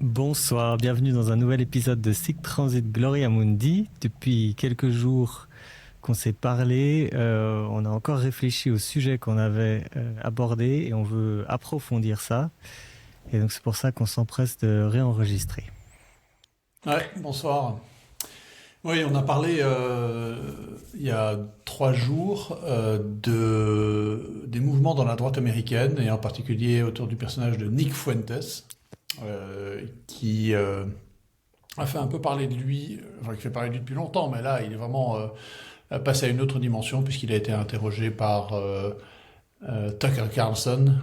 Bonsoir, bienvenue dans un nouvel épisode de Sic Transit Gloria Mundi. Depuis quelques jours qu'on s'est parlé, on a encore réfléchi au sujet qu'on avait abordé et on veut approfondir ça. Et donc c'est pour ça qu'on s'empresse de réenregistrer. Ouais, bonsoir. Oui, on a parlé il y a 3 jours des mouvements dans la droite américaine et en particulier autour du personnage de Nick Fuentes, qui a fait un peu parler de lui, enfin qui fait parler de lui depuis longtemps, mais là il est vraiment passé à une autre dimension puisqu'il a été interrogé par Tucker Carlson.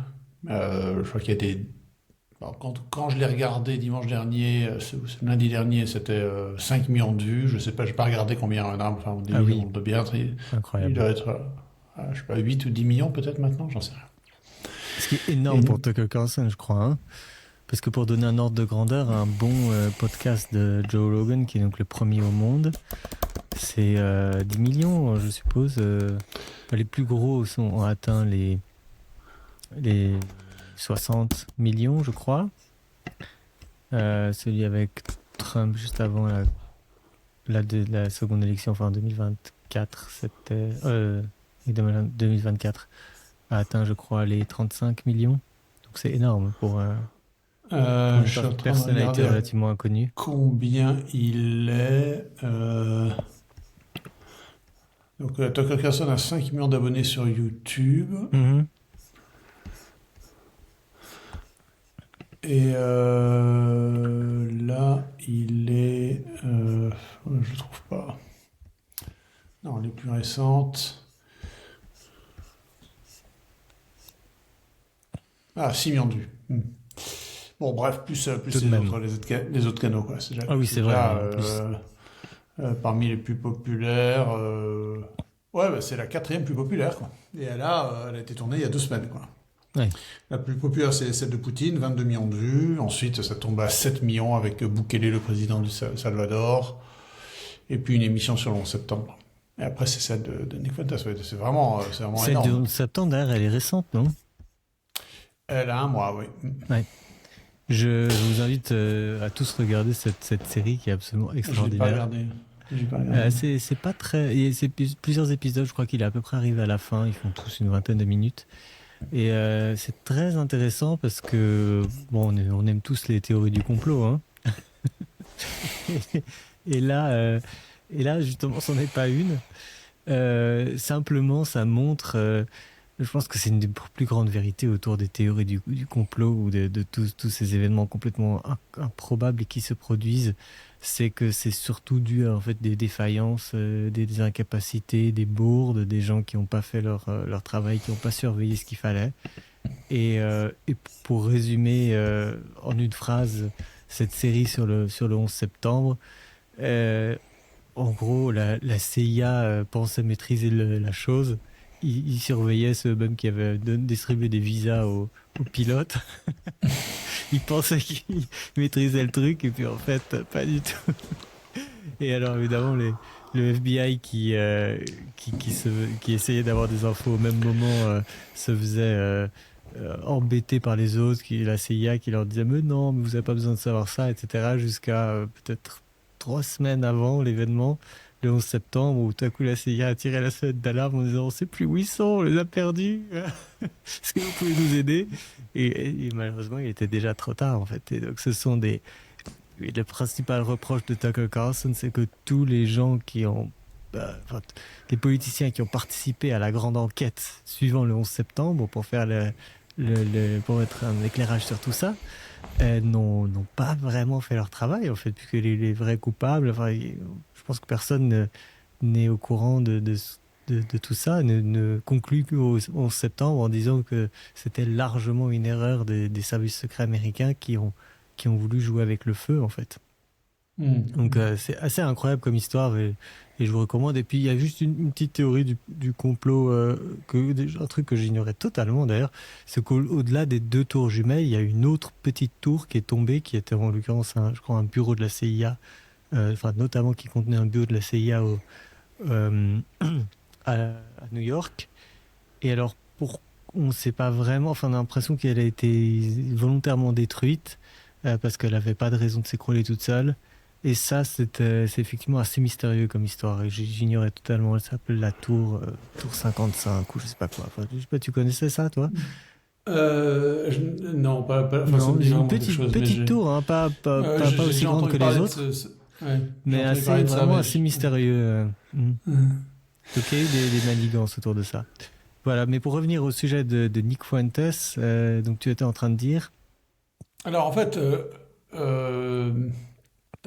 Je crois qu'il y a des alors, quand je l'ai regardé dimanche dernier, lundi dernier, c'était 5 millions de vues. Je sais pas, j'ai pas regardé combien un arbre, enfin, on Ah dit, oui, on doit bien être, il incroyable. doit être, je sais pas, 8 ou 10 millions peut-être maintenant, j'en sais rien. Ce qui est énorme Et, pour Tucker Carlson, je crois. Hein, parce que pour donner un ordre de grandeur, un bon podcast de Joe Rogan, qui est donc le premier au monde, c'est 10 millions, je suppose. Les plus gros ont atteint les 60 millions, je crois. Celui avec Trump juste avant la seconde élection, enfin en 2024, c'était... 2024 a atteint, je crois, les 35 millions. Donc c'est énorme pour je une suis en train de personnalité regarder à relativement inconnue. combien il est. Donc, Tucker Carlson a 5 millions d'abonnés sur YouTube. Mhm. Et là, il est. Je le trouve pas. Non, les plus récentes. Ah, 6 millions de vues. Bon, bref, plus Tout de même. les autres canaux, quoi. Ah oui, C'est c'est vrai, déjà en plus. parmi les plus populaires. Ouais, bah, c'est la quatrième plus populaire, quoi. Et elle a été tournée il y a 2 semaines, quoi. Ouais. La plus populaire, c'est celle de Poutine, 22 millions de vues. Ensuite, ça tombe à 7 millions avec Bukele, le président du Salvador. Et puis une émission sur le 11 septembre. Et après, c'est celle de Nick Fuentes. Ouais, c'est vraiment Celle énorme. de septembre, d'ailleurs, elle est récente, non? Elle a un mois, oui. Ouais. Je vous invite à tous regarder cette série qui est absolument Je l'ai pas extraordinaire. regardé. J'ai pas regardé. C'est pas très. C'est plusieurs épisodes, je crois qu'il est à peu près arrivé à la fin. Ils font tous une vingtaine de minutes. Et c'est très intéressant parce que, bon, on aime tous les théories du complot, hein. et, là, euh, et là, justement, c'en est pas une. Simplement, ça montre. Je pense que c'est une des plus grandes vérités autour des théories du complot ou de tous ces événements complètement improbables et qui se produisent. C'est que c'est surtout dû à en fait des défaillances, des incapacités, des bourdes, des gens qui n'ont pas fait leur travail, qui n'ont pas surveillé ce qu'il fallait. Et pour résumer en une phrase cette série sur le 11 septembre, euh, en gros, la CIA pensait maîtriser la chose. Il surveillait ceux même qui avaient distribué des visas aux pilotes. Il pensait qu'il maîtrisait le truc et puis en fait, pas du tout. Et alors évidemment, le FBI qui essayait d'avoir des infos au même moment se faisait embêter par les autres, la CIA qui leur disait mais non, mais vous n'avez pas besoin de savoir ça, etc. Jusqu'à peut-être 3 semaines avant l'événement, le 11 septembre, où tout à coup la CIA a tiré la sonnette d'alarme en disant on ne sait plus où ils sont, on les a perdus. Est-ce que vous pouvez nous aider et malheureusement, il était déjà trop tard en fait. Et donc ce sont des et le principal reproche de Tucker Carlson, c'est que tous les gens enfin, les politiciens qui ont participé à la grande enquête suivant le 11 septembre pour faire pour mettre un éclairage sur tout ça, n'ont pas vraiment fait leur travail, en fait, puisque les vrais coupables, enfin, je pense que personne n'est au courant de tout ça, ne conclut qu'au 11 septembre en disant que c'était largement une erreur des services secrets américains qui ont voulu jouer avec le feu, en fait. Donc c'est assez incroyable comme histoire et je vous recommande. Et puis il y a juste une petite théorie du complot, un truc que j'ignorais totalement d'ailleurs, c'est qu'au-delà des deux tours jumelles, il y a une autre petite tour qui est tombée, qui était en l'occurrence, je crois, un bureau de la CIA, enfin notamment qui contenait un bureau de la CIA euh, à New York. Et alors, on ne sait pas vraiment, enfin on a l'impression qu'elle a été volontairement détruite. parce qu'elle n'avait pas de raison de s'écrouler toute seule. Et ça, c'est effectivement assez mystérieux comme histoire. Et j'ignorais totalement. Elle s'appelle la tour 55 ou je sais pas quoi. Enfin, je sais pas, tu connaissais ça, toi? Non, enfin, ça Non, me dit j'ai une vraiment quelque chose, mais petite tour, hein, pas aussi j'ai grande entendu que les parler de autres, ouais, j'ai mais entendu parler de ça, vraiment mais assez mystérieux. Hmm. euh, Donc il y a eu des manigances autour de ça. Voilà, mais pour revenir au sujet de Nick Fuentes, donc tu étais en train de dire, alors en fait, euh,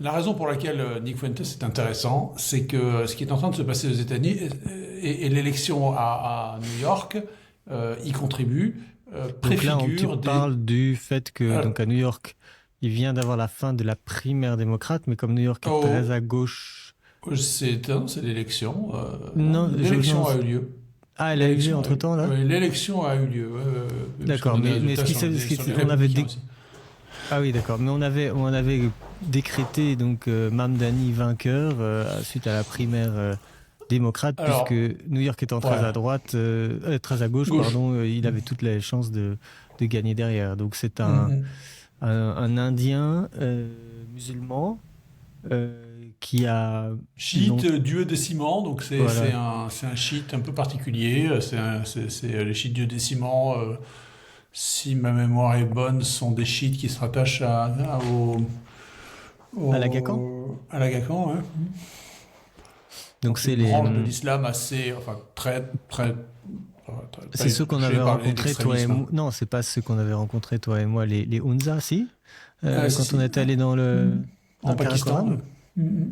la raison pour laquelle Nick Fuentes est intéressant, c'est que ce qui est en train de se passer aux États-Unis et l'élection à New York y contribue, donc là tu préfigure des. parles du fait que euh, donc à New York, il vient d'avoir la fin de la primaire démocrate, mais comme New York est très au- à gauche, c'est l'élection. Non, non, non, l'élection a eu lieu. ah, elle a eu lieu L'élection a eu, entre-temps là? oui, l'élection a eu lieu. Puisqu'on D'accord, a des mais résultats sur les on avait républicains aussi. ah oui, d'accord. Mais on avait décrété donc Mamdani vainqueur suite à la primaire démocrate, puisque Alors, New York étant très ouais, à droite, très à gauche, gauche. pardon, il avait toutes les chances de gagner derrière. Donc c'est Mhm. un Indien musulman qui a Chiite long, duodécimant, donc voilà. c'est un chiite un peu particulier. Les chiites duodécimants, si ma mémoire est bonne, sont des chiites qui se rattachent À l'Agacan. à l'Agacan. Hein. Donc Donc c'est c'est une branche de l'islam assez, enfin c'est très ceux qu'on touchée avait par rencontrés toi et l'extrémisme. moi. Non, c'est pas ceux qu'on avait rencontrés toi et moi, les Hunza, si. Si, Quand on si. était allé Mhm. dans En le Pakistan, Karakoram.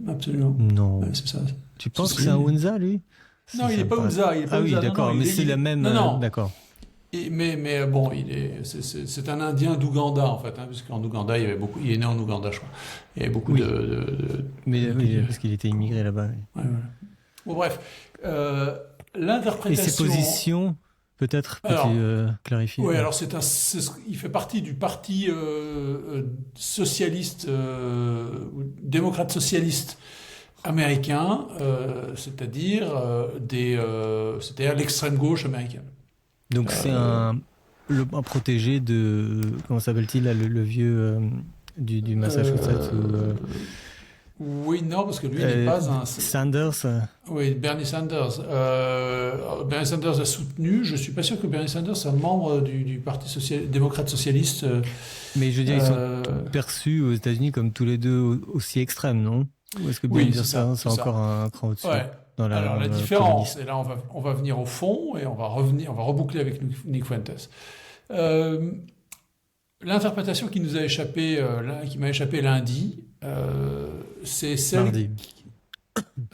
absolument. Non. C'est ça. Tu Si, penses que c'est un si. Hunza, lui? Non, il Ça n'est me pas paraît. Unza, il est pas Ah oui, Unza. Non, non, d'accord, mais c'est la même. non, non. D'accord. Mais bon, c'est un Indien d'Ouganda en fait, hein, puisqu'en Ouganda, il est né en Ouganda, je crois. Il y avait beaucoup Oui, mais oui, de- parce qu'il était immigré là-bas. Oui. ouais, voilà. Bon, bref, Et ses l'interprétation. positions, peut-être, peux-tu Alors, clarifier? oui, Ouais. alors il fait partie du parti socialiste, ou démocrate socialiste américain, c'est-à-dire l'extrême gauche américaine. Donc c'est Euh, un protégé de. Comment s'appelle-t-il, là, le vieux du Massachusetts ou, euh, oui, non, parce que lui n'est pas un. Sanders? Oui, Bernie Sanders. Bernie Sanders a soutenu. Je suis pas sûr que Bernie Sanders soit membre du Parti démocrate socialiste. Mais je veux dire, ils sont Euh, perçus aux États-Unis comme tous les deux aussi extrêmes, non? Ou est-ce que oui, Bernie c'est ça, Sanders c'est c'est encore ça. un cran au-dessus Ouais. dans Alors la le différence, communisme? et là on va venir au fond et on va reboucler avec Nick Fuentes. Euh, L'interprétation qui nous a échappé, qui m'a échappé lundi, c'est celle. Mardi.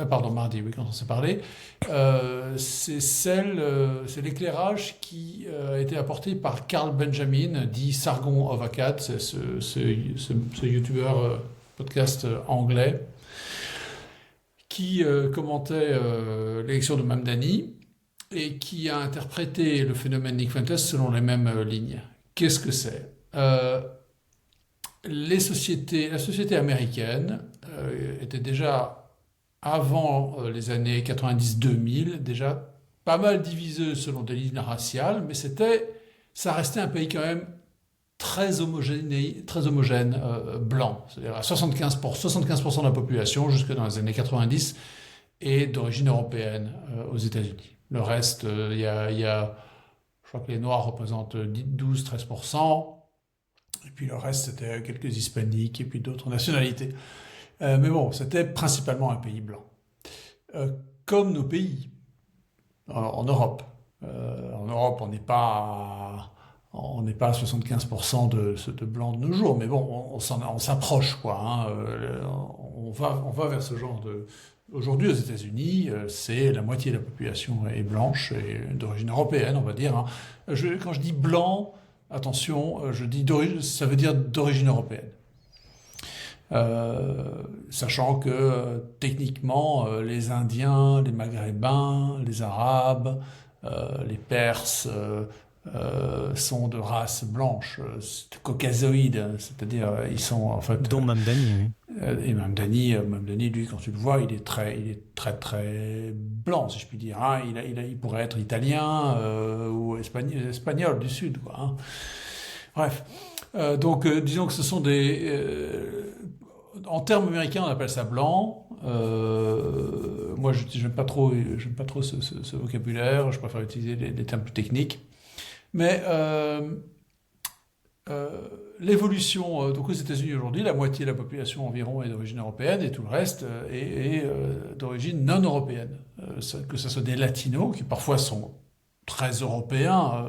Pardon, mardi, oui, quand on s'est parlé. C'est l'éclairage qui a été apporté par Carl Benjamin, dit Sargon of Akkad, c'est ce youtubeur podcast anglais, qui commentait l'élection de Mamdani et qui a interprété le phénomène Nick Fuentes selon les mêmes lignes. Qu'est-ce que c'est? La société américaine était déjà, avant les années 90-2000, déjà pas mal divisée selon des lignes raciales, mais ça restait un pays quand même très homogène, blanc. C'est-à-dire à 75% de la population, jusque dans les années 90, est d'origine européenne aux États-Unis. Le reste, je crois que les Noirs représentent 12-13%. Et puis le reste, c'était quelques hispaniques et puis d'autres nationalités. Mais bon, c'était principalement un pays blanc. Euh, Comme nos pays en Europe. En Europe, on n'est pas à 75% de blancs de nos jours, mais bon, on s'approche, quoi. Hein. On va vers ce genre de. Aujourd'hui, aux États-Unis, c'est la moitié de la population est blanche et d'origine européenne, on va dire. Hein. Quand je dis blanc, attention, ça veut dire d'origine européenne. Sachant que techniquement, les Indiens, les Maghrébins, les Arabes, les Perses sont de race blanche, caucasoïdes, c'est-à-dire ils sont en fait. Dont Mamdani, Et Mamdani, lui, quand tu le vois, il est très blanc, si je puis dire. Hein. Il pourrait être italien ou espagnol du Sud, quoi. Hein. Bref. Disons que ce sont en termes américains, on appelle ça blanc. Moi, j'aime pas trop ce vocabulaire. Je préfère utiliser des termes plus techniques. Mais l'évolution, donc aux États-Unis aujourd'hui, la moitié de la population environ est d'origine européenne et tout le reste est d'origine non européenne. Que ce soit des latinos qui parfois sont très européens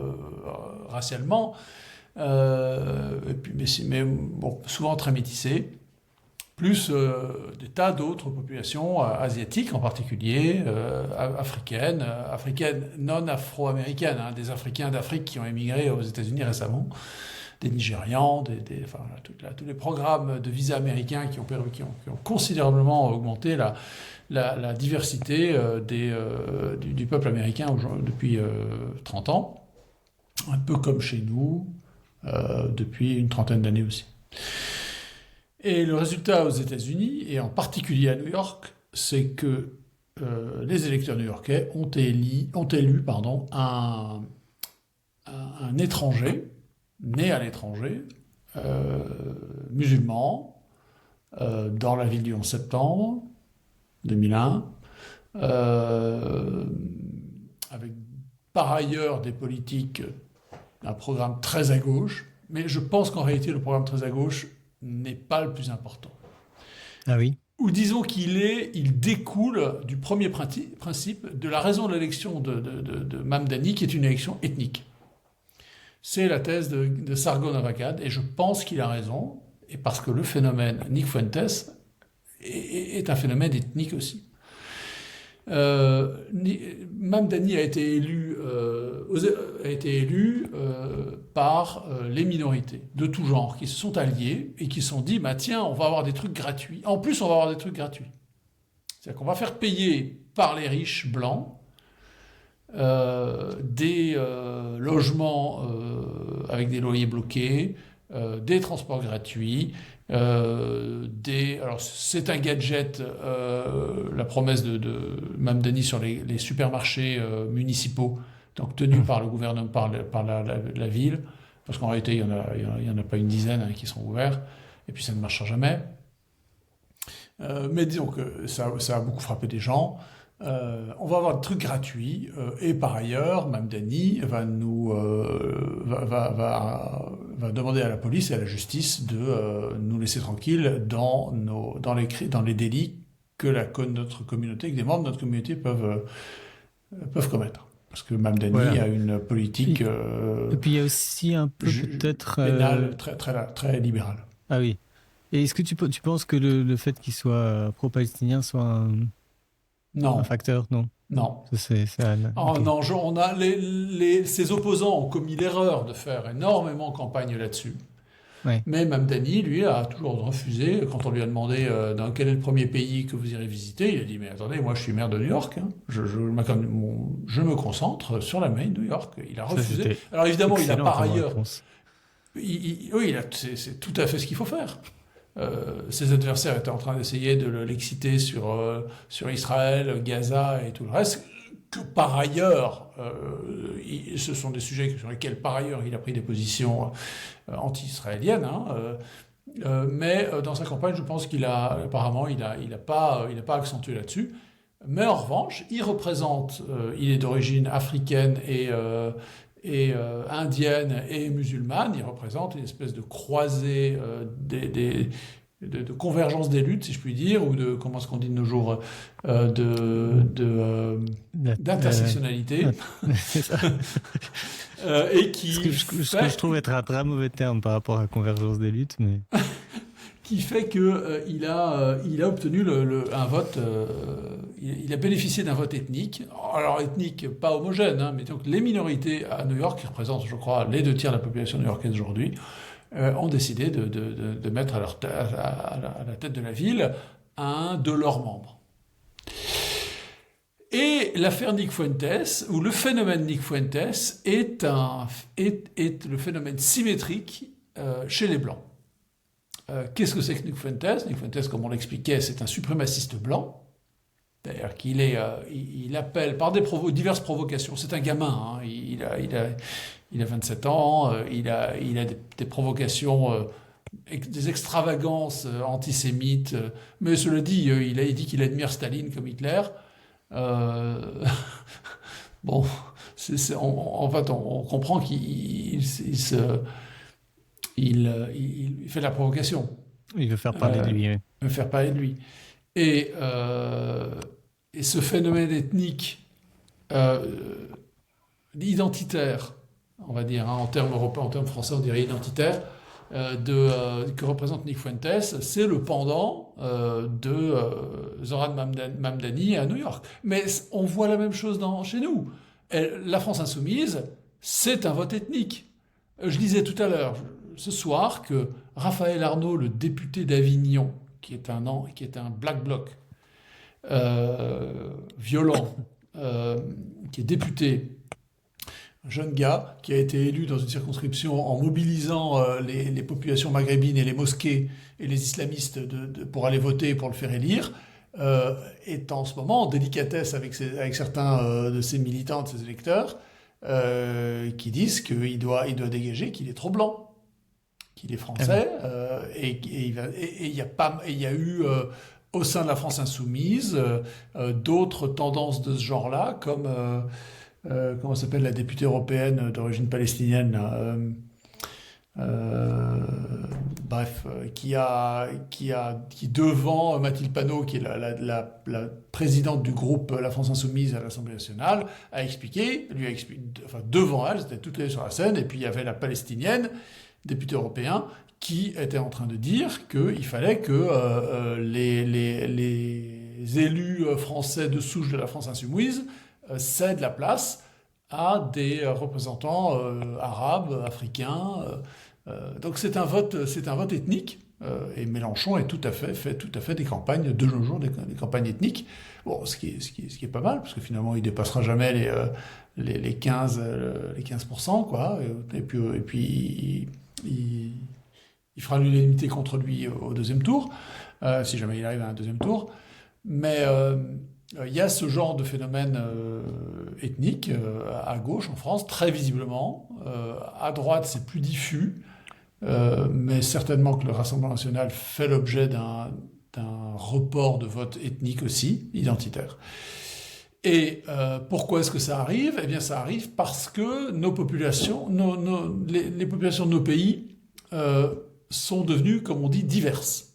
racialement, et puis, mais bon, souvent très métissés, plus des tas d'autres populations asiatiques en particulier, africaines non afro-américaines, hein, des Africains d'Afrique qui ont émigré aux États-Unis récemment, des Nigérians, enfin, tous les programmes de visa américains qui ont considérablement augmenté la diversité du peuple américain depuis 30 ans, un peu comme chez nous depuis une trentaine d'années aussi. Et le résultat aux États-Unis, et en particulier à New York, c'est que les électeurs new-yorkais ont élu un étranger, né à l'étranger, musulman, dans la ville du 11 septembre 2001, avec par ailleurs des politiques, un programme très à gauche, mais je pense qu'en réalité le programme très à gauche n'est pas le plus important. Ah oui. Ou disons il découle du premier principe de la raison de l'élection de Mamdani, qui est une élection ethnique. C'est la thèse de Sargon Avagad, et je pense qu'il a raison, et parce que le phénomène Nick Fuentes est un phénomène ethnique aussi. Mamdani a été élu par les minorités de tout genre qui se sont alliées et qui se sont dit tiens, on va avoir des trucs gratuits. En plus, on va avoir des trucs gratuits. C'est-à-dire qu'on va faire payer par les riches blancs des logements avec des loyers bloqués, des transports gratuits, alors c'est un gadget, la promesse de Mamdani sur les supermarchés municipaux, donc tenus par le gouvernement, par la ville, parce qu'en réalité il y en a pas une dizaine qui sont ouverts, et puis ça ne marchera jamais. Mais disons que ça a beaucoup frappé des gens. On va avoir des trucs gratuits, et par ailleurs, Mamdani va demander à la police et à la justice de nous laisser tranquilles dans les délits que notre communauté, que des membres de notre communauté peuvent commettre. Parce que Mamdani a une politique et puis il y a aussi un peu peut-être pénale très libérale. Ah oui. Et est-ce que tu penses que le fait qu'il soit pro-palestinien soit un facteur? Non. Non. Okay. Non, ses opposants ont commis l'erreur de faire énormément campagne là-dessus. Ouais. Mais Mamdani, lui, a toujours refusé. Quand on lui a demandé dans quel est le premier pays que vous irez visiter, il a dit mais attendez, moi je suis maire de New York, hein. Je me concentre sur la Maine New York. Il a refusé. Alors évidemment, il a par ailleurs. C'est tout à fait ce qu'il faut faire. Ses adversaires étaient en train d'essayer de l'exciter sur Israël, Gaza et tout le reste, que par ailleurs, ce sont des sujets sur lesquels par ailleurs il a pris des positions anti-israéliennes, mais dans sa campagne, je pense qu'il a pas accentué là-dessus. Mais en revanche, il est d'origine africaine et indienne et musulmane. Il représente une espèce de croisée de convergence des luttes, si je puis dire, ou de, comment est-ce qu'on dit de nos jours, d'intersectionnalité. C'est ça. Et qui ce que je trouve être un très mauvais terme par rapport à convergence des luttes, mais qui fait que il a obtenu un vote, il a bénéficié d'un vote ethnique. Alors ethnique pas homogène, mais donc les minorités à New York, qui représentent, je crois, les 2 tiers de la population new-yorkaise aujourd'hui, ont décidé de mettre à la tête de la ville un de leurs membres. Et l'affaire Nick Fuentes, ou le phénomène Nick Fuentes, est le phénomène symétrique chez les Blancs. Qu'est-ce que c'est que Nick Fuentes ? Nick Fuentes, comme on l'expliquait, c'est un suprémaciste blanc. C'est-à-dire qu'il il appelle par diverses provocations. C'est un gamin, hein, il il a 27 ans, il a des provocations, des extravagances antisémites, mais cela dit, il dit qu'il admire Staline comme Hitler. Euh, bon, en fait, on comprend il fait de la provocation. Il veut faire parler de lui. Hein. Me faire parler de lui. Et, et ce phénomène ethnique, identitaire, on va dire, en termes européens, en termes français, on dirait identitaire, que représente Nick Fuentes, c'est le pendant de Zoran Mamdani à New York. Mais on voit la même chose chez nous. La France insoumise, c'est un vote ethnique. Je disais tout à l'heure, ce soir, que Raphaël Arnaud, le député d'Avignon, qui est un black bloc violent, qui est député, un jeune gars qui a été élu dans une circonscription en mobilisant les populations maghrébines et les mosquées et les islamistes pour aller voter pour le faire élire, est en ce moment en délicatesse avec certains de ses militants, de ses électeurs, qui disent qu'il doit dégager, qu'il est trop blanc, qu'il est français, et il y a eu au sein de la France insoumise d'autres tendances de ce genre-là, comme comment s'appelle la députée européenne d'origine palestinienne là, qui devant Mathilde Panot, qui est la présidente du groupe La France Insoumise à l'Assemblée nationale, lui a expliqué, enfin devant elle, c'était toutes les deux sur la scène, et puis il y avait la palestinienne, députée européen, qui était en train de dire qu'il fallait que les élus français de souche de la France Insoumise cèdent la place à des représentants arabes, africains. Donc c'est un vote ethnique. Et Mélenchon fait tout à fait des campagnes de nos jours, des campagnes ethniques. Bon, ce qui est pas mal, parce que finalement il dépassera jamais les 15%, quoi. Et puis il fera l'unanimité contre lui au deuxième tour, si jamais il arrive à un deuxième tour. Mais il y a ce genre de phénomène ethnique à gauche en France, très visiblement. À droite, c'est plus diffus, mais certainement que le Rassemblement national fait l'objet d'un report de vote ethnique aussi, identitaire. Et pourquoi est-ce que ça arrive ? Eh bien, ça arrive parce que nos populations, les populations de nos pays sont devenues, comme on dit, diverses.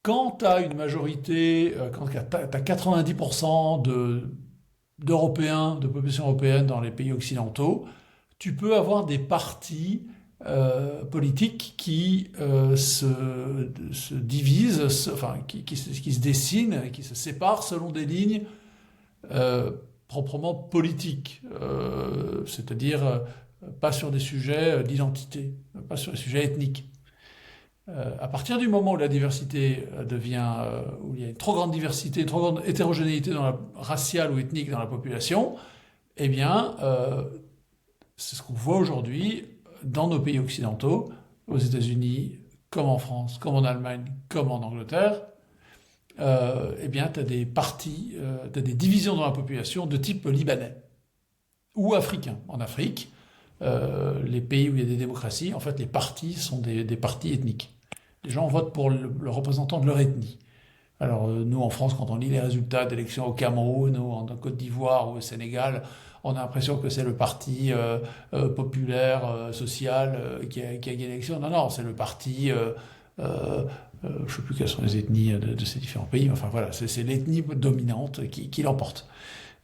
Quand tu as une majorité, quand tu as 90% d'Européens, de population européenne dans les pays occidentaux, tu peux avoir des partis politiques qui se divisent, enfin qui se dessinent, qui se séparent selon des lignes proprement politiques, c'est-à-dire pas sur des sujets d'identité, pas sur des sujets ethniques. À partir du moment où la diversité où il y a une trop grande diversité, une trop grande hétérogénéité raciale ou ethnique dans la population, eh bien, c'est ce qu'on voit aujourd'hui dans nos pays occidentaux, aux États-Unis, comme en France, comme en Allemagne, comme en Angleterre. Eh bien, tu as des partis, tu as des divisions dans la population de type libanais ou africain. En Afrique, les pays où il y a des démocraties, en fait, les partis sont des partis ethniques. Les gens votent pour le représentant de leur ethnie. Alors nous, en France, quand on lit les résultats d'élections au Cameroun ou en Côte d'Ivoire ou au Sénégal, on a l'impression que c'est le parti populaire, social qui a gagné l'élection. Non, c'est le parti... je ne sais plus quelles sont les ethnies de ces différents pays, mais enfin voilà, c'est l'ethnie dominante qui l'emporte.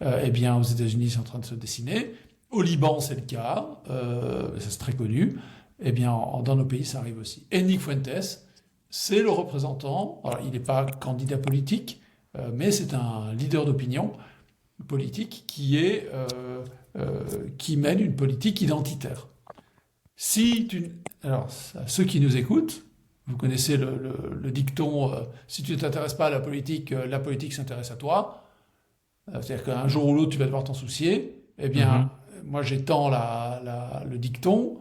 Eh bien, aux États-Unis, c'est en train de se dessiner. Au Liban, c'est le cas, ça c'est très connu. Eh bien, dans nos pays, ça arrive aussi. Et Nick Fuentes, c'est le représentant, alors il n'est pas candidat politique, mais c'est un leader d'opinion politique qui mène une politique identitaire. Alors, ceux qui nous écoutent, vous connaissez le dicton si tu ne t'intéresses pas à la politique s'intéresse à toi. C'est-à-dire qu'un jour ou l'autre, tu vas devoir t'en soucier. Eh bien, moi, j'étends le dicton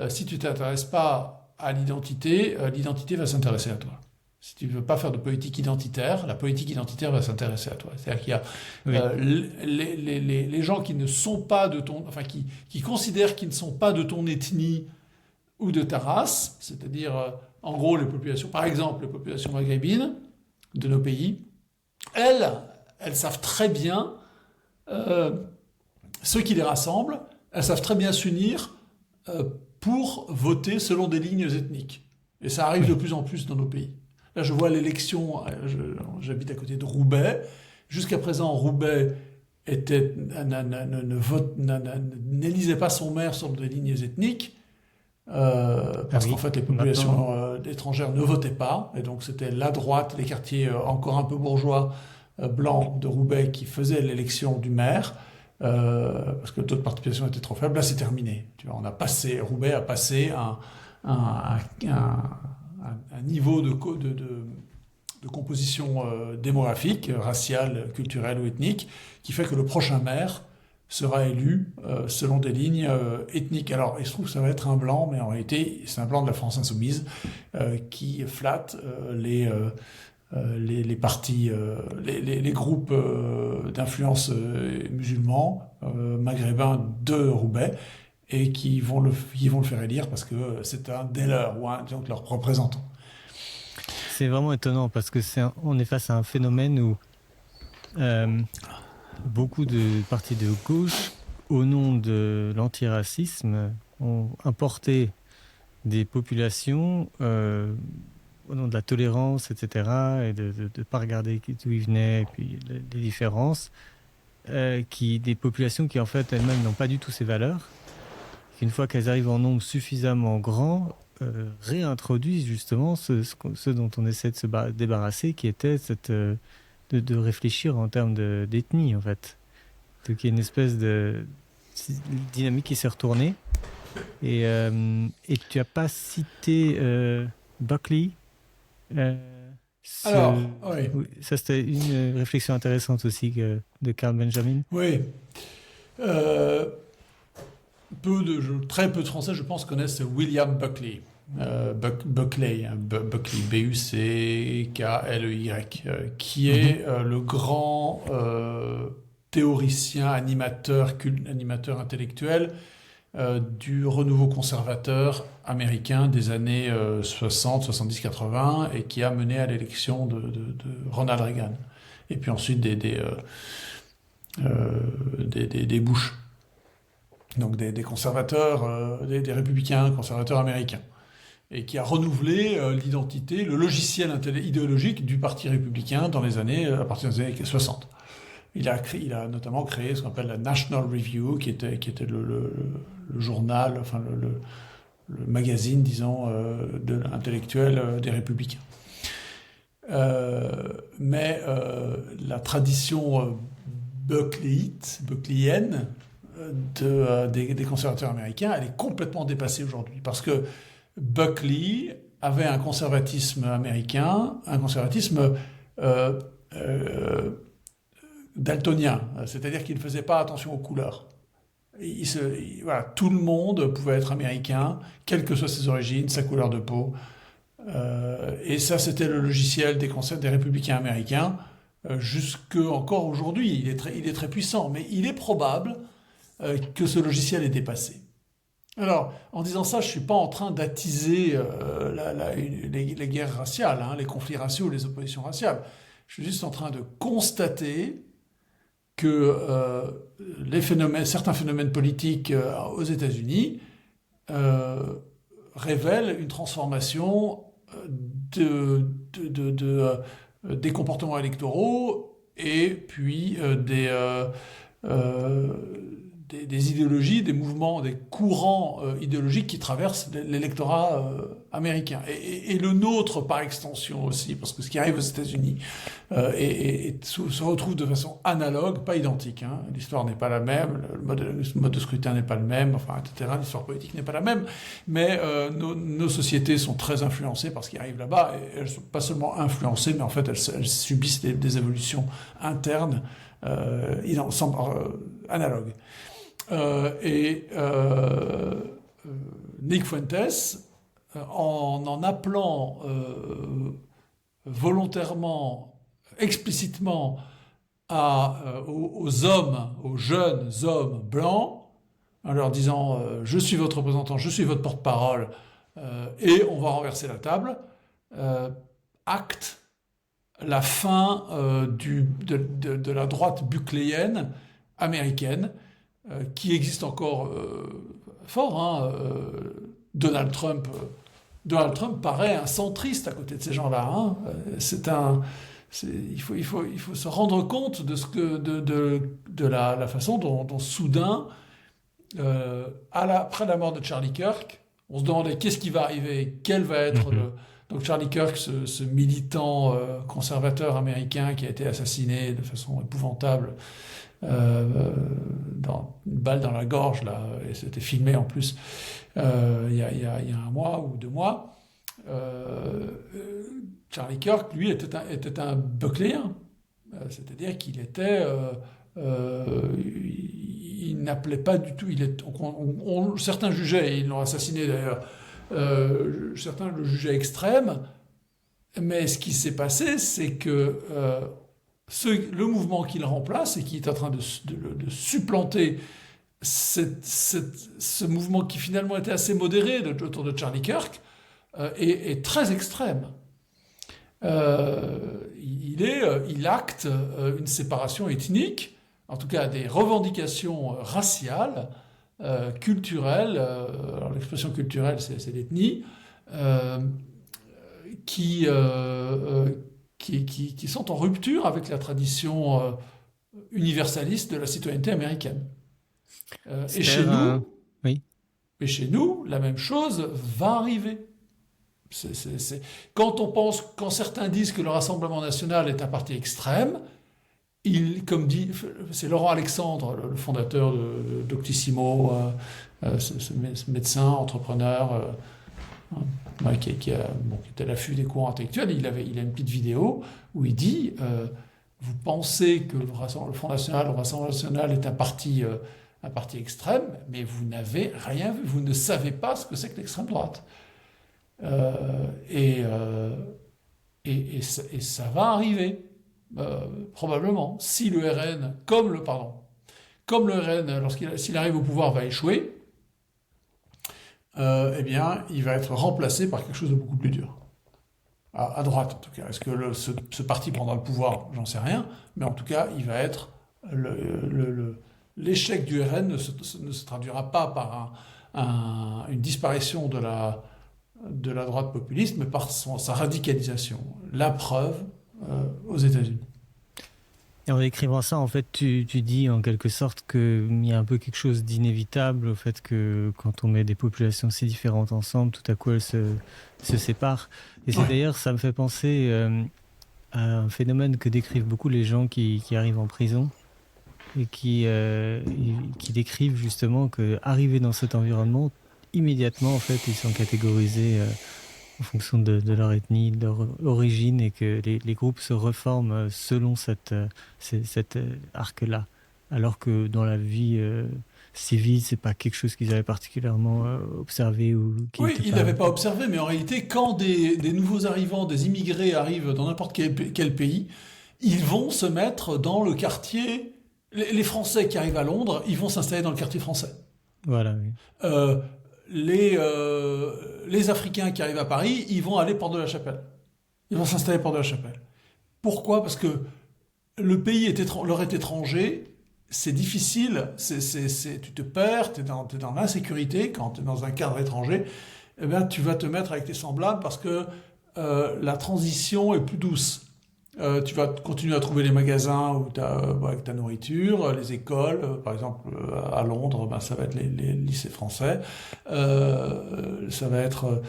si tu ne t'intéresses pas à l'identité, l'identité va s'intéresser à toi. Si tu ne veux pas faire de politique identitaire, la politique identitaire va s'intéresser à toi. C'est-à-dire qu'il y a Oui, les gens qui ne sont pas de ton, enfin qui considèrent qu'ils ne sont pas de ton ethnie ou de ta race, c'est-à-dire en gros les populations, par exemple les populations maghrébines de nos pays, elles savent très bien euh, ce qui les rassemble, elles savent très bien s'unir euh, pour voter selon des lignes ethniques. Et ça arrive de oui, plus en plus dans nos pays. Là, je vois l'élection, j'habite à côté de Roubaix. Jusqu'à présent, Roubaix n'élisait pas son maire sur des lignes ethniques, ah parce qu'en oui, fait, les maintenant, populations étrangères ne votaient pas. Et donc, c'était la droite, les quartiers encore un peu bourgeois, blancs de Roubaix qui faisaient l'élection du maire. Parce que le taux de participation était trop faible. Là, c'est terminé. Tu vois, Roubaix a passé un, un- un niveau de composition démographique, raciale, culturelle ou ethnique, qui fait que le prochain maire sera élu selon des lignes ethniques. Alors, il se trouve que ça va être un blanc, mais en réalité, c'est un blanc de la France insoumise qui flatte les partis, les groupes d'influence musulmans, maghrébins de Roubaix, et qui vont le faire élire parce que c'est un des leurs, ou un, disons, que leur représentant. c'est vraiment étonnant parce que on est face à un phénomène où euh, beaucoup de partis de gauche, au nom de l'antiracisme, ont importé des populations au nom de la tolérance, etc., et de ne pas regarder d'où ils venaient, et puis les différences, des populations qui en fait elles-mêmes n'ont pas du tout ces valeurs, qu'une fois qu'elles arrivent en nombre suffisamment grand, réintroduisent justement ce dont on essaie de débarrasser, qui était de réfléchir en termes d'ethnie, en fait. Donc il y a une espèce de dynamique qui s'est retournée. Et tu n'as pas cité Buckley. euh, Alors, oui, oui, ça, c'était une réflexion intéressante aussi de Carl Benjamin. oui. Euh, très peu de Français, je pense, connaissent William Buckley. Buckley, hein, Buckley, Buckley, qui Mhm. est le grand théoricien, animateur intellectuel du renouveau conservateur américain des années 60, 70, 80 et qui a mené à l'élection de Ronald Reagan. Et puis ensuite des Bush. Donc des conservateurs, des républicains conservateurs américains. Et qui a renouvelé l'identité, le logiciel idéologique du Parti républicain à partir des années 60. Il a notamment créé ce qu'on appelle la National Review, qui était le journal, enfin le magazine, disons, intellectuel des républicains. La tradition buckleyenne des conservateurs américains, elle est complètement dépassée aujourd'hui. Parce que Buckley avait un conservatisme américain, un conservatisme euh, euh, daltonien, c'est-à-dire qu'il ne faisait pas attention aux couleurs. Voilà, tout le monde pouvait être américain, quelles que soient ses origines, sa couleur de peau. Et ça, c'était le logiciel des républicains américains, jusque encore aujourd'hui. Il est très puissant, mais il est probable que ce logiciel est dépassé. Alors, en disant ça, je ne suis pas en train d'attiser les guerres raciales, hein, les conflits raciaux, les oppositions raciales. Je suis juste en train de constater que certains phénomènes politiques aux États-Unis euh, révèlent une transformation des comportements électoraux et puis euh, des idéologies, des mouvements, des courants idéologiques qui traversent l'électorat américain. Et le nôtre par extension aussi, parce que ce qui arrive aux États-Unis se retrouve de façon analogue, pas identique. Hein. L'histoire n'est pas la même, le mode de scrutin n'est pas le même, enfin, etc. L'histoire politique n'est pas la même, mais nos sociétés sont très influencées par ce qui arrive là-bas. Et elles ne sont pas seulement influencées, mais en fait elles subissent des évolutions internes analogues. Et Nick Fuentes, en appelant volontairement, explicitement aux hommes, aux jeunes hommes blancs, en leur disant je suis votre représentant, je suis votre porte-parole, et on va renverser la table, acte la fin de la droite buckléenne américaine, qui existe encore fort. Hein, Donald Trump paraît un centriste à côté de ces gens-là. Hein. Il faut se rendre compte de la façon dont soudain, après la mort de Charlie Kirk, on se demandait qu'est-ce qui va arriver, quel va être Donc Charlie Kirk, ce militant conservateur américain qui a été assassiné de façon épouvantable, une balle dans la gorge, là, et c'était filmé en plus il y a 1 mois ou 2 mois. Charlie Kirk, lui, était un buckléen, c'est-à-dire qu'il était... il n'appelait pas du tout... certains jugeaient, ils l'ont assassiné d'ailleurs, certains le jugeaient extrême, mais ce qui s'est passé, c'est que le mouvement qu'il remplace et qui est en train de supplanter ce mouvement qui finalement était assez modéré autour de Charlie Kirk est très extrême. Il acte une séparation ethnique, en tout cas des revendications raciales, culturelles, alors l'expression culturelle c'est l'ethnie, qui sont en rupture avec la tradition universaliste de la citoyenneté américaine. Et chez nous, la même chose va arriver. Quand certains disent que le Rassemblement national est un parti extrême, comme dit, c'est Laurent Alexandre, le fondateur d'Octissimo, ce médecin, entrepreneur, qui était à l'affût des courants intellectuels. Il a une petite vidéo où il dit vous pensez que le Front National, le Rassemblement national est un parti extrême, mais vous n'avez rien vu, vous ne savez pas ce que c'est que l'extrême droite. Et ça va arriver, probablement, si le RN, comme le RN, s'il arrive au pouvoir, va échouer, eh bien, il va être remplacé par quelque chose de beaucoup plus dur. À droite, en tout cas. Est-ce que ce parti prendra le pouvoir? J'en sais rien. Mais en tout cas, il va être... l'échec du RN ne se traduira pas par une disparition de la droite populiste, mais par sa radicalisation. La preuve aux États-Unis. Et en écrivant ça, en fait, tu dis en quelque sorte qu'il y a un peu quelque chose d'inévitable au fait que quand on met des populations si différentes ensemble, tout à coup elles se séparent. Et c'est d'ailleurs, ça me fait penser à un phénomène que décrivent beaucoup les gens qui arrivent en prison et qui décrivent justement qu'arrivés dans cet environnement, immédiatement, en fait, ils sont catégorisés en fonction de leur ethnie, de leur origine, et que les groupes se reforment selon cet arc-là. Alors que dans la vie civile, c'est pas quelque chose qu'ils avaient particulièrement observé ou qui Oui, ils n'avaient pas observé, mais en réalité, quand des nouveaux arrivants, des immigrés arrivent dans n'importe quel pays, ils vont se mettre dans le quartier. Les Français qui arrivent à Londres, ils vont s'installer dans le quartier français. Voilà, oui. Les Africains qui arrivent à Paris, ils vont aller Porte de la Chapelle. Ils vont s'installer Porte de la Chapelle. Pourquoi? Parce que le pays leur est étranger, c'est difficile, tu te perds, t'es dans l'insécurité quand tu es dans un cadre étranger. Eh bien, tu vas te mettre avec tes semblables parce que la transition est plus douce. Tu vas continuer à trouver les magasins avec ta nourriture, les écoles, par exemple à Londres, ça va être les lycées français, ça va être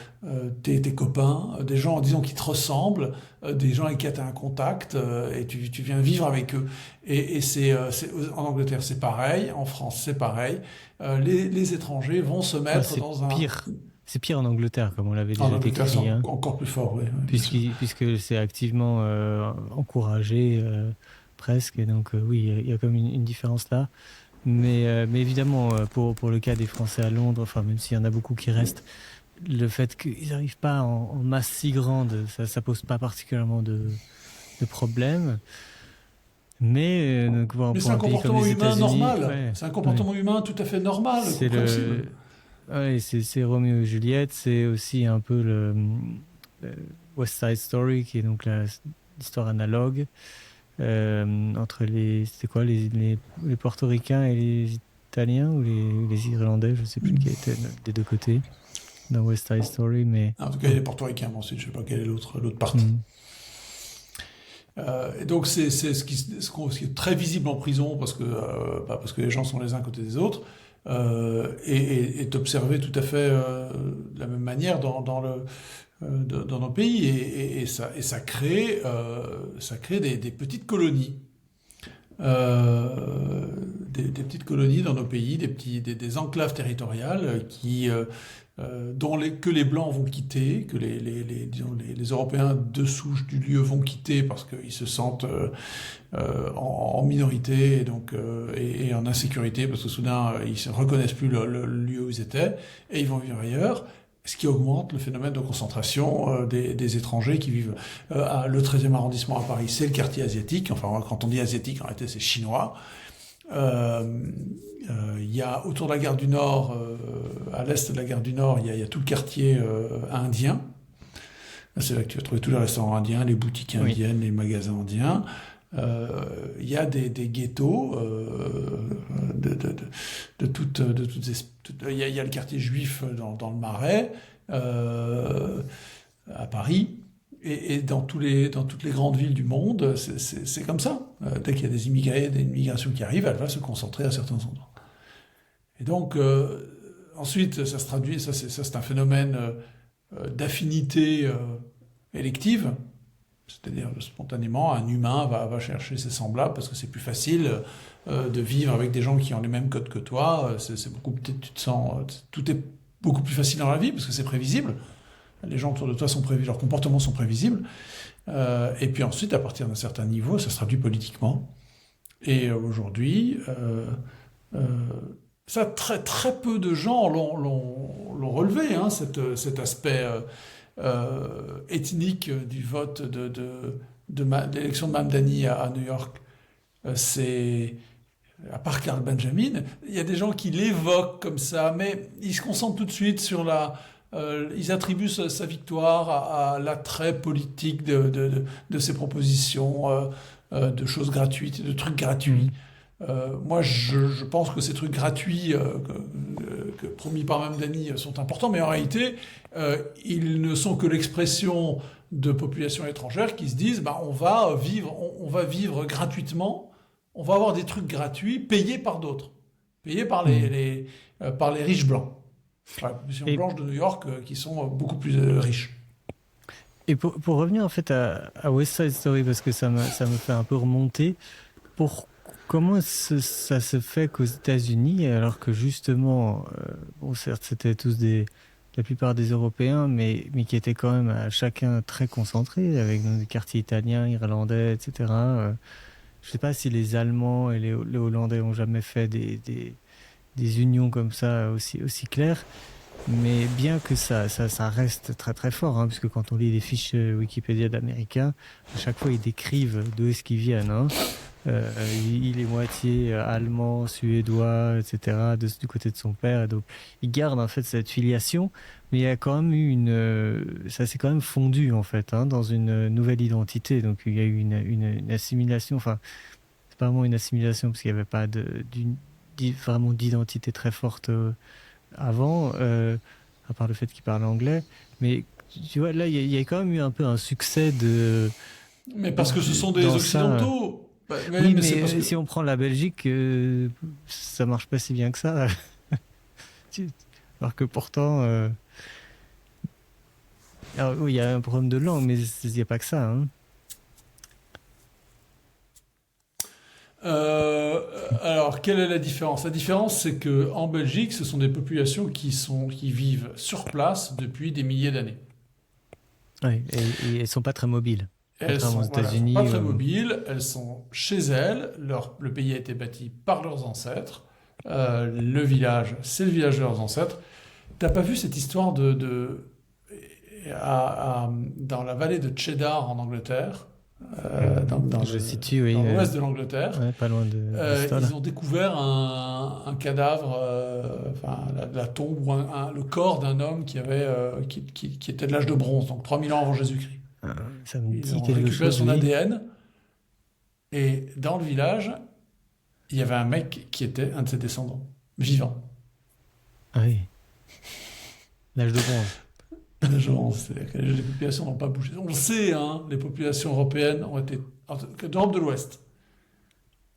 tes copains, des gens, disons, qui te ressemblent, des gens avec qui tu as un contact, et tu viens vivre avec eux. Et en Angleterre c'est pareil, en France c'est pareil, les étrangers vont se mettre dans un... C'est pire en Angleterre, comme on l'avait déjà décrit. C'est encore plus fort, oui. Puisque c'est activement encouragé, presque. Et donc, oui, il y a comme une différence là. Mais évidemment, pour le cas des Français à Londres, enfin, même s'il y en a beaucoup qui restent, le fait qu'ils n'arrivent pas en masse si grande, ça pose pas particulièrement de problème. Mais donc, bon, Mais pour c'est un un pays comme comportement les humain États-Unis, normal. ouais, C'est un ouais. comportement humain tout à fait normal, C'est compréhensible. le, ouais, c'est Roméo et Juliette, c'est aussi un peu le West Side Story, qui est donc l'histoire analogue entre c'était quoi, les Portoricains et les Italiens ou les Irlandais, je sais plus qui était des deux côtés dans West Side Story, mais En tout cas, il y a les Portoricains, mais ensuite, je ne sais pas quelle est l'autre partie. hmm. Et donc, c'est ce qui est très visible en prison, parce que les gens sont les uns à côté des autres, est observé tout à fait de la même manière dans nos pays. Ça crée, des petites colonies. Des petites colonies dans nos pays, des enclaves territoriales que les Blancs vont quitter, que disons, les Européens de souche du lieu vont quitter parce qu'ils se sentent en minorité et en insécurité parce que soudain ils ne reconnaissent plus le lieu où ils étaient et ils vont vivre ailleurs. Ce qui augmente le phénomène de concentration des étrangers qui vivent le 13e arrondissement à Paris, c'est le quartier asiatique. Enfin, quand on dit asiatique, en réalité, c'est chinois. Il y a autour de la gare du Nord, à l'est de la gare du Nord, il y a tout le quartier indien. C'est là que tu vas trouver tous les restaurants indiens, les boutiques Oui. indiennes, les magasins indiens. Il y a des ghettos il y a le quartier juif dans le Marais, à Paris. Et dans toutes les grandes villes du monde, c'est comme ça. Dès qu'il y a des immigrés, des immigrations qui arrivent, elle va se concentrer à certains endroits. Et donc, ensuite, ça se traduit, c'est un phénomène d'affinité élective, c'est-à-dire spontanément, un humain va chercher ses semblables parce que c'est plus facile de vivre avec des gens qui ont les mêmes codes que toi. C'est beaucoup, peut-être tu te sens, tout est beaucoup plus facile dans la vie parce que c'est prévisible. Les gens autour de toi sont prévisibles, leurs comportements sont prévisibles. Et puis ensuite, à partir d'un certain niveau, ça se traduit politiquement. Et aujourd'hui, ça, très, très peu de gens l'ont relevé, hein, cet aspect ethnique du vote de l'élection de Mamdani à New York. C'est, à part Carl Benjamin, il y a des gens qui l'évoquent comme ça, mais ils se concentrent tout de suite sur ils attribuent sa victoire à l'attrait politique de ses propositions, de choses gratuites, de trucs gratuits. Mhm. Moi, je pense que ces trucs gratuits promis par Mamdani sont importants, mais en réalité, ils ne sont que l'expression de populations étrangères qui se disent, bah, on va vivre gratuitement, on va avoir des trucs gratuits payés par d'autres, payés par Mhm. par les riches blancs. Enfin, les populations Et, blanches de New York qui sont beaucoup plus riches. et pour revenir en fait à West Side Story, parce que ça me fait un peu remonter, pour comment ça se fait qu'aux États-Unis, alors que justement, bon, certes, c'était tous la plupart des Européens, mais qui étaient quand même à chacun très concentrés, avec des quartiers italiens, irlandais, etc. Je sais pas si les Allemands et les Hollandais ont jamais fait des unions comme ça aussi claires, mais bien que ça reste très très fort, hein, puisque quand on lit les fiches Wikipédia d'Américains, à chaque fois ils décrivent d'où est-ce qu'ils viennent, hein. Il est moitié allemand, suédois, etc., du côté de son père. Et donc, il garde en fait cette filiation, mais il y a quand même eu ça s'est quand même fondu en fait, hein, dans une nouvelle identité. Donc, il y a eu une assimilation. Enfin, c'est pas vraiment une assimilation parce qu'il n'y avait pas vraiment d'identité très forte avant, à part le fait qu'il parle anglais. Mais tu vois, là, il y a quand même eu un peu un succès Mais parce que ce sont des dans ça. Occidentaux. Bah, Oui, mais c'est mais parce que... si on prend la Belgique, ça marche pas si bien que ça. Tu- Alors que pourtant, alors, oui, il y a un problème de langue, mais il n'y a pas que ça, hein. Euh, alors, quelle est la différence? La différence, c'est que en Belgique, ce sont des populations qui vivent sur place depuis des milliers d'années. Ouais, et elles sont pas très mobiles, Elles contrairement aux sont, voilà, elles sont pas États-Unis. très mobiles, elles sont chez elles, le pays a été bâti par leurs ancêtres, le village, c'est le village de leurs ancêtres, t'as pas vu cette histoire dans la vallée de Cheddar en Angleterre, Je situe, oui. dans l'ouest de l'Angleterre, Ouais, pas loin de Bristol. ils ont découvert un cadavre, enfin la tombe ou le corps d'un homme qui était de l'âge de bronze, donc 3000 ans avant Jésus-Christ. Ça me Ils dit ont quelque récupéré chose, son oui. ADN et dans le village, il y avait un mec qui était un de ses descendants, vivant. Ah oui. L'âge de bronze. C'est-à-dire que les populations n'ont pas bougé. On le sait, hein, les populations européennes ont été, d'Europe de l'Ouest,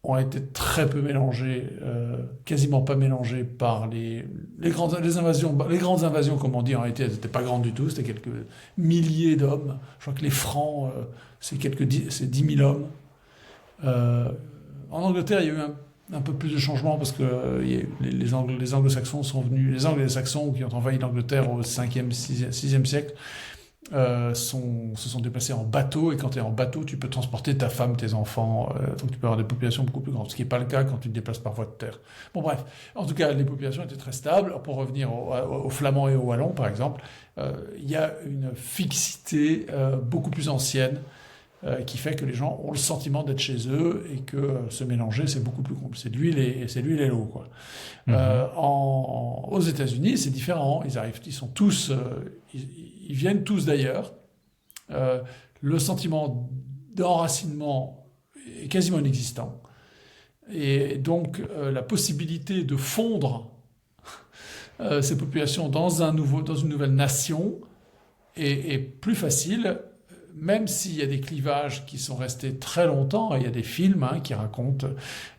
ont été très peu mélangées, quasiment pas mélangées par les invasions. Les grandes invasions, comme on dit, en réalité, elles n'étaient pas grandes du tout, c'était quelques milliers d'hommes. Je crois que les Francs, c'est 10 000 hommes. En Angleterre, il y a eu un peu plus de changements parce que les Anglo-Saxons sont venus, les Anglo-Saxons qui ont envahi l'Angleterre au 5e, 6e siècle se sont déplacés en bateau, et quand tu es en bateau, tu peux transporter ta femme, tes enfants, donc tu peux avoir des populations beaucoup plus grandes, ce qui n'est pas le cas quand tu te déplaces par voie de terre. Bon bref, en tout cas, les populations étaient très stables. Pour revenir aux Flamands et aux Wallons, par exemple, il y a une fixité beaucoup plus ancienne qui fait que les gens ont le sentiment d'être chez eux et que se mélanger, c'est beaucoup plus compliqué. C'est l'huile et l'eau, quoi. Aux États-Unis, c'est différent. Ils sont tous, ils viennent tous d'ailleurs. Le sentiment d'enracinement est quasiment inexistant. Et donc, la possibilité de fondre ces populations dans une nouvelle nation est plus facile, même s'il y a des clivages qui sont restés très longtemps. Il y a des films qui racontent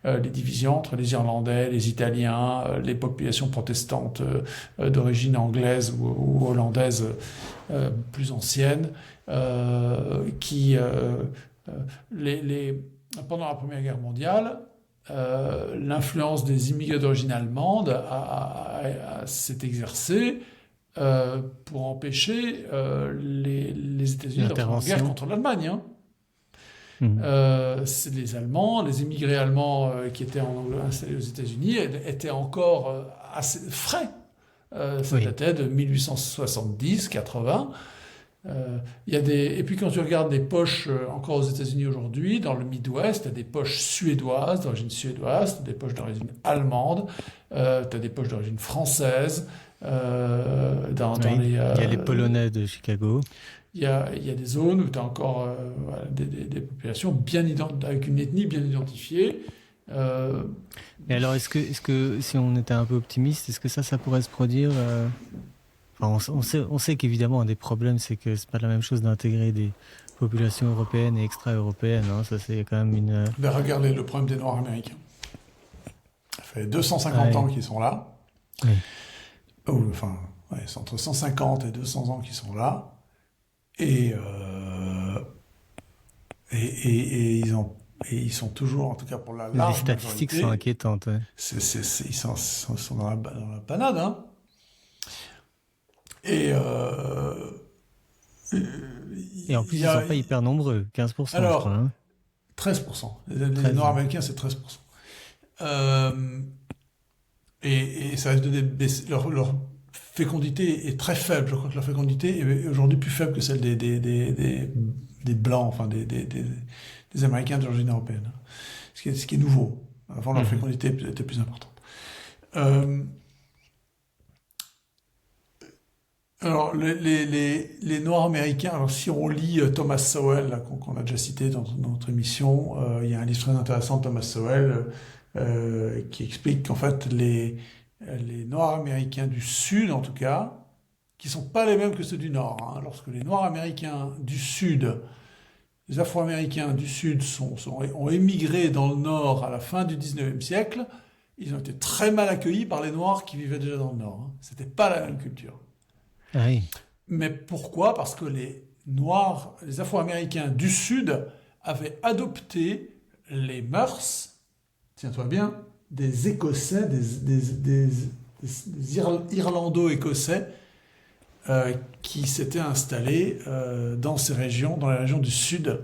les divisions entre les Irlandais, les Italiens, les populations protestantes d'origine anglaise ou hollandaise plus anciennes, pendant la Première Guerre mondiale, l'influence des immigrés d'origine allemande s'est exercée pour empêcher les États-Unis d'entrer en guerre contre l'Allemagne. C'est les Allemands, les immigrés allemands qui étaient installés aux États-Unis étaient encore assez frais. Ça datait de 1870-80. Et puis quand tu regardes des poches encore aux États-Unis aujourd'hui, dans le Midwest, tu as des poches suédoises, d'origine suédoise, tu as des poches d'origine allemande, tu as des poches d'origine française. Il y a les Polonais de Chicago. Il y a des zones où tu as encore des populations avec une ethnie bien identifiée. Mais alors, est-ce que si on était un peu optimiste, est-ce que ça pourrait se produire Enfin, on sait qu'évidemment, un des problèmes, c'est que c'est pas la même chose d'intégrer des populations européennes et extra-européennes. Hein. Ça, c'est quand même une... Ben, regardez le problème des Noirs américains. Ça fait 250 ans qu'ils sont là. Oui. C'est entre 150 et 200 ans qu'ils sont là. Et ils sont toujours, en tout cas pour la large Les statistiques majorité, sont inquiétantes. Ouais. Ils sont dans la panade, hein. Et en plus, ils sont pas hyper nombreux, 15%, alors, je crois. Hein. 13%. Les 13. Nord-Américains, c'est 13%. Et ça risque de baisser. Leur fécondité est très faible. Je crois que leur fécondité est aujourd'hui plus faible que celle des Blancs, enfin des Américains d'origine européenne. Ce qui est nouveau. Avant, leur fécondité était plus importante. Alors, les Noirs américains, alors si on lit Thomas Sowell, là, qu'on a déjà cité dans notre émission, il y a un livre très intéressant de Thomas Sowell qui explique qu'en fait, les Noirs américains du Sud, en tout cas, qui sont pas les mêmes que ceux du Nord. Hein. Lorsque les Noirs américains du Sud, les Afro-Américains du Sud ont émigré dans le Nord à la fin du 19e siècle, ils ont été très mal accueillis par les Noirs qui vivaient déjà dans le Nord. Hein. C'était pas la même culture. Ah oui. Mais pourquoi ? Parce que les Noirs, les Afro-Américains du Sud avaient adopté les mœurs, tiens-toi bien, des Écossais, des Irlando-Écossais qui s'étaient installés dans ces régions, dans les régions du Sud,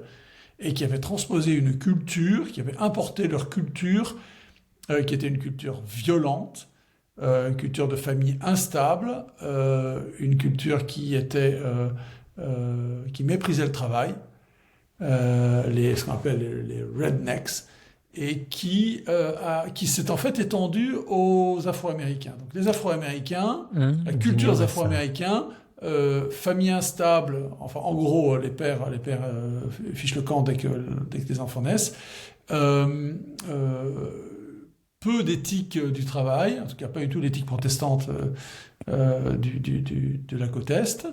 et qui avaient transposé une culture, qui avaient importé leur culture, qui était une culture violente, une culture de famille instable, une culture qui méprisait le travail, ce qu'on appelle les rednecks, et qui s'est en fait étendue aux Afro-Américains. Donc les Afro-Américains, la culture des Afro-Américains, famille instable, enfin en gros les pères fichent le camp dès que les enfants naissent, peu d'éthique du travail, en tout cas pas du tout l'éthique protestante de la côte Est,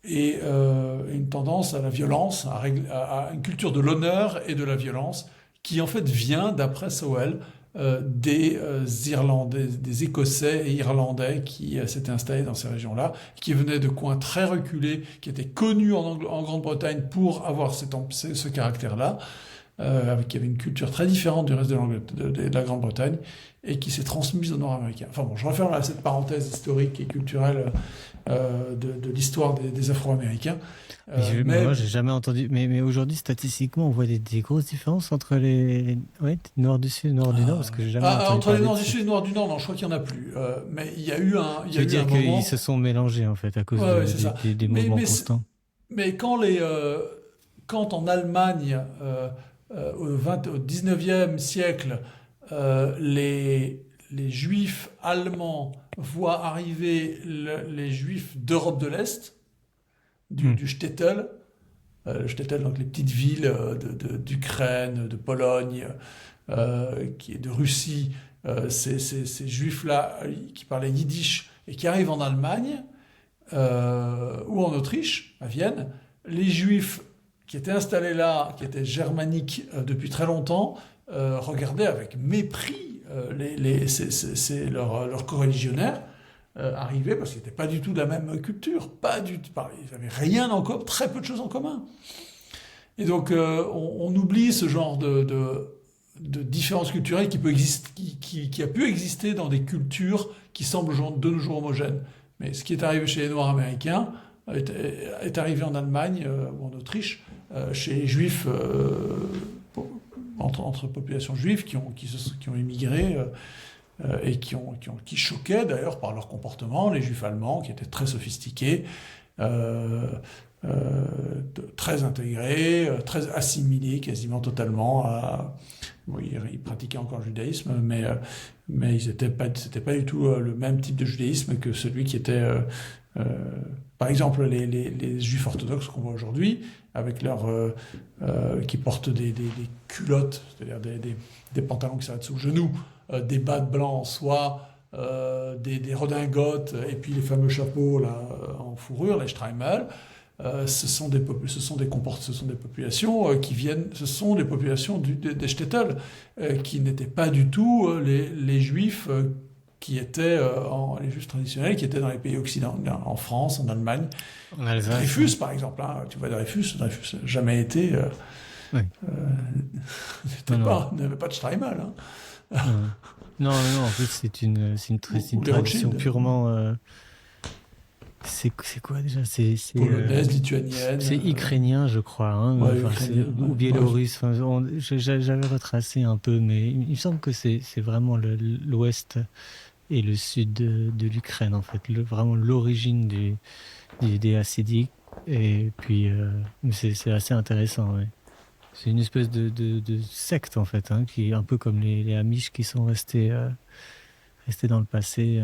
et une tendance à la violence, à une culture de l'honneur et de la violence, qui en fait vient, d'après Sowell, des Irlandais, des Écossais et Irlandais qui s'étaient installés dans ces régions-là, qui venaient de coins très reculés, qui étaient connus en Grande-Bretagne pour avoir ce caractère-là, qui avait une culture très différente du reste de la Grande-Bretagne, et qui s'est transmise aux Nord-Américains. Enfin bon, je referme là cette parenthèse historique et culturelle de l'histoire des Afro-Américains. Moi, j'ai jamais entendu. Mais aujourd'hui, statistiquement, on voit des grosses différences entre les Nord du Sud, Nord du Nord, parce que j'ai jamais entendu entre les parler Nord de du ça. Sud et Nord du Nord, non, je crois qu'il n'y en a plus. Mais il y a eu un, il y Tu a veux eu dire un moment. qu'ils se sont mélangés, en fait, à cause Ouais, c'est ça. des mouvements constants. Mais quand en Allemagne, au 19e siècle, les Juifs allemands voient arriver les Juifs d'Europe de l'Est, du shtetl, le shtetl, donc les petites villes d'Ukraine, de Pologne, de Russie, ces Juifs-là qui parlaient yiddish et qui arrivent en Allemagne ou en Autriche, à Vienne, les Juifs qui étaient installés là, qui étaient germaniques depuis très longtemps, regardaient avec mépris leurs coreligionnaires arriver, parce qu'ils n'étaient pas du tout de la même culture, pas du tout, ils n'avaient rien en commun, très peu de choses en commun. Et donc on oublie ce genre de différence culturelle qui a pu exister dans des cultures qui semblent de nos jours homogènes. Mais ce qui est arrivé chez les Noirs américains est arrivé en Allemagne ou en Autriche, chez les Juifs, entre populations juives qui ont immigré et qui choquaient d'ailleurs par leur comportement, les Juifs allemands qui étaient très sophistiqués, très intégrés, très assimilés quasiment totalement. Oui, ils pratiquaient encore le judaïsme, mais c'était pas du tout le même type de judaïsme que celui qui était, par exemple, les Juifs orthodoxes qu'on voit aujourd'hui, avec qui portent des culottes, c'est-à-dire des pantalons qui s'arrêtent sous le genou, des bas de blanc, soit des redingotes, et puis les fameux chapeaux là, en fourrure, les Streimel. Ce sont des populations qui viennent, ce sont des populations des shtetl, qui n'étaient pas du tout les Juifs qui étaient les Juifs traditionnels qui étaient dans les pays occidentaux, en France, en Allemagne. En Alsace. Dreyfus, par exemple, hein, tu vois Dreyfus n'a jamais été, Oui. n'avait pas de Streimel. Hein. Non, en plus c'est une tradition Rothschild. purement. C'est quoi déjà? C'est polonaise, lituanienne. C'est ukrainien, je crois, hein, Ouais, ou biélorusse. Enfin, j'avais retracé un peu, mais il me semble que c'est vraiment l'ouest et le sud de l'Ukraine, en fait, vraiment l'origine des Hassidiques. Et puis, c'est assez intéressant. Ouais. C'est une espèce de secte, en fait, hein, qui est un peu comme les Amish qui sont restés dans le passé,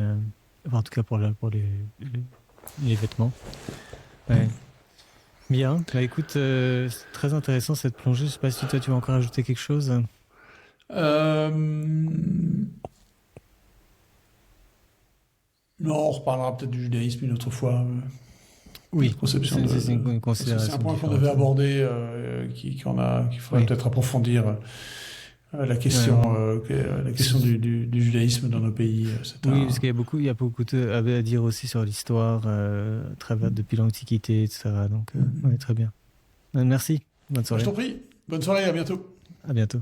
enfin, en tout cas pour les vêtements. Ouais. Bien, bah écoute, c'est très intéressant cette plongée. Je sais pas si toi tu vas encore ajouter quelque chose. Non, on reparlera peut-être du judaïsme une autre fois. Oui, Conception c'est une considération. C'est un point qu'on devait aborder, qu'il faudrait peut-être approfondir. La question du judaïsme dans nos pays. Oui, parce qu'il y a beaucoup à dire aussi sur l'histoire, à travers depuis l'Antiquité, etc. Donc, ouais, très bien. Merci. Bonne soirée. Je t'en prie. Bonne soirée, à bientôt. À bientôt.